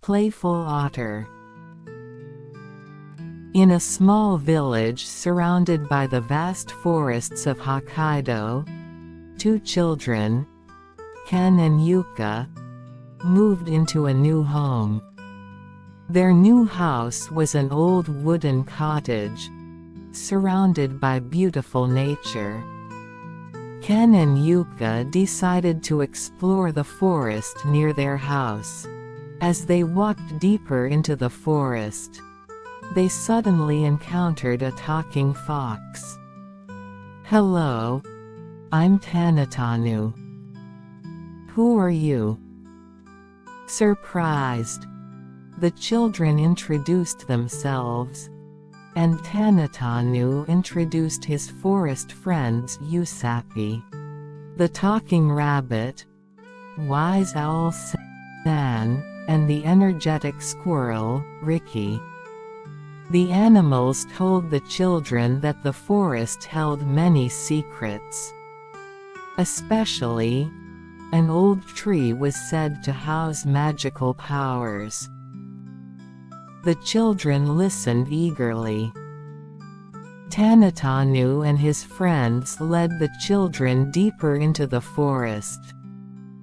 Playful otter. In a small village surrounded by the vast forests of Hokkaido, two children, Ken and Yuka, moved into a new home. Their new house was an old wooden cottage, surrounded by beautiful nature. Ken and Yuka decided to explore the forest near their house. As they walked deeper into the forest, they suddenly encountered a talking fox. "Hello, I'm Tanatanu. Who are you?" Surprised, the children introduced themselves, and Tanatanu introduced his forest friends Usapi, the talking rabbit, wise owl San, and the energetic squirrel, Ricky. The animals told the children that the forest held many secrets. Especially, an old tree was said to house magical powers. The children listened eagerly. Tanatanu and his friends led the children deeper into the forest,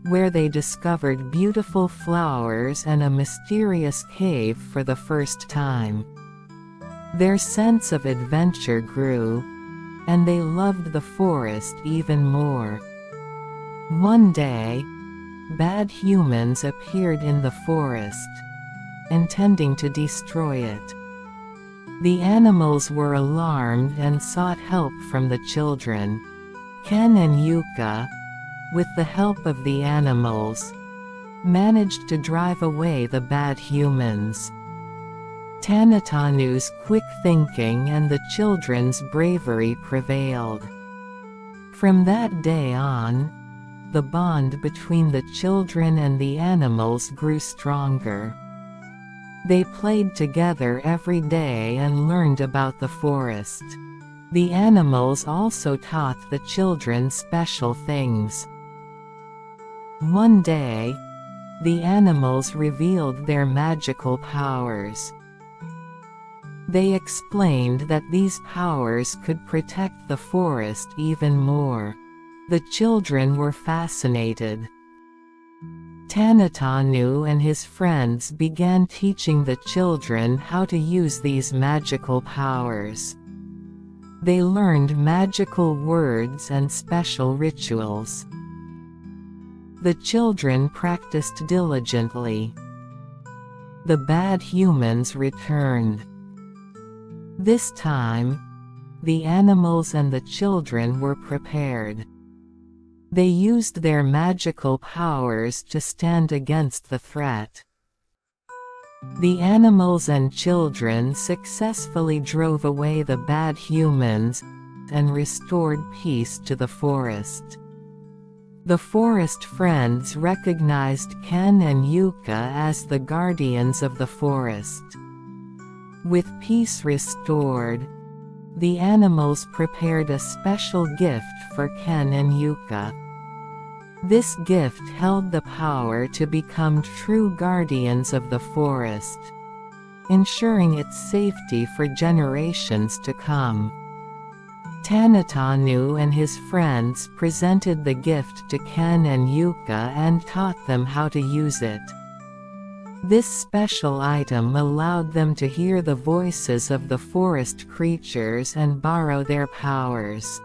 where they discovered beautiful flowers and a mysterious cave for the first time. Their sense of adventure grew, and they loved the forest even more. One day, bad humans appeared in the forest, intending to destroy it. The animals were alarmed and sought help from the children. Ken and Yuka, with the help of the animals, managed to drive away the bad humans. Tanatanu's quick thinking and the children's bravery prevailed. From that day on, the bond between the children and the animals grew stronger. They played together every day and learned about the forest. The animals also taught the children special things. One day, the animals revealed their magical powers. They explained that these powers could protect the forest even more. The children were fascinated. Tanatanu and his friends began teaching the children how to use these magical powers. They learned magical words and special rituals. The children practiced diligently. The bad humans returned. This time, the animals and the children were prepared. They used their magical powers to stand against the threat. The animals and children successfully drove away the bad humans and restored peace to the forest. The forest friends recognized Ken and Yuka as the guardians of the forest. With peace restored, the animals prepared a special gift for Ken and Yuka. This gift held the power to become true guardians of the forest, ensuring its safety for generations to come. Tanatanu and his friends presented the gift to Ken and Yuka and taught them how to use it. This special item allowed them to hear the voices of the forest creatures and borrow their powers.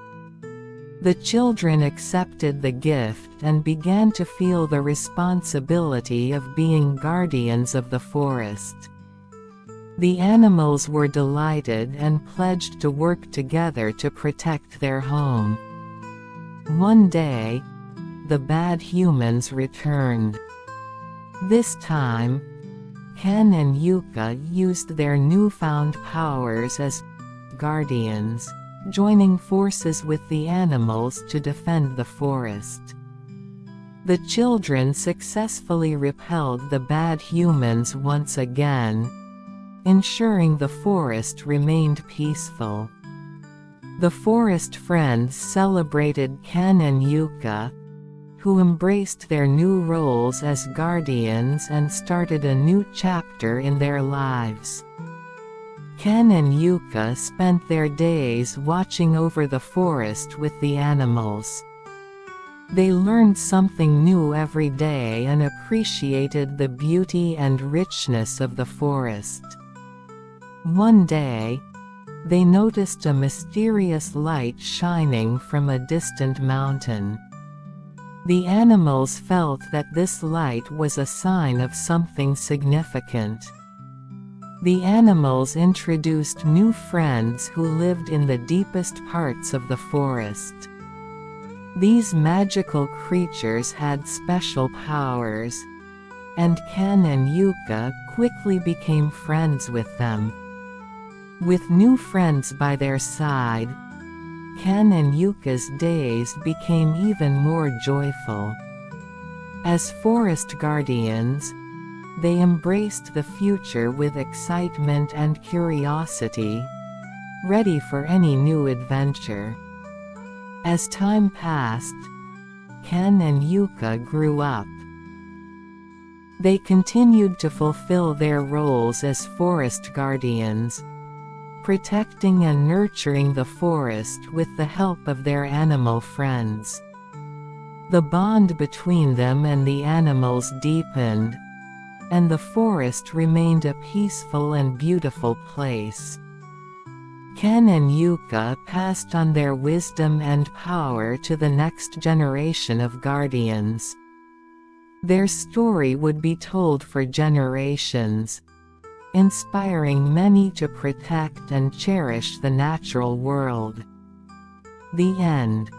The children accepted the gift and began to feel the responsibility of being guardians of the forest. The animals were delighted and pledged to work together to protect their home. One day, the bad humans returned. This time, Ken and Yuka used their newfound powers as guardians, joining forces with the animals to defend the forest. The children successfully repelled the bad humans once again, ensuring the forest remained peaceful. The forest friends celebrated Ken and Yuka, who embraced their new roles as guardians and started a new chapter in their lives. Ken and Yuka spent their days watching over the forest with the animals. They learned something new every day and appreciated the beauty and richness of the forest. One day, they noticed a mysterious light shining from a distant mountain. The animals felt that this light was a sign of something significant. The animals introduced new friends who lived in the deepest parts of the forest. These magical creatures had special powers, and Ken and Yuka quickly became friends with them. With new friends by their side, Ken and Yuka's days became even more joyful. As forest guardians, they embraced the future with excitement and curiosity, ready for any new adventure. As time passed, Ken and Yuka grew up. They continued to fulfill their roles as forest guardians, protecting and nurturing the forest with the help of their animal friends. The bond between them and the animals deepened, and the forest remained a peaceful and beautiful place. Ken and Yuka passed on their wisdom and power to the next generation of guardians. Their story would be told for generations, inspiring many to protect and cherish the natural world. The end.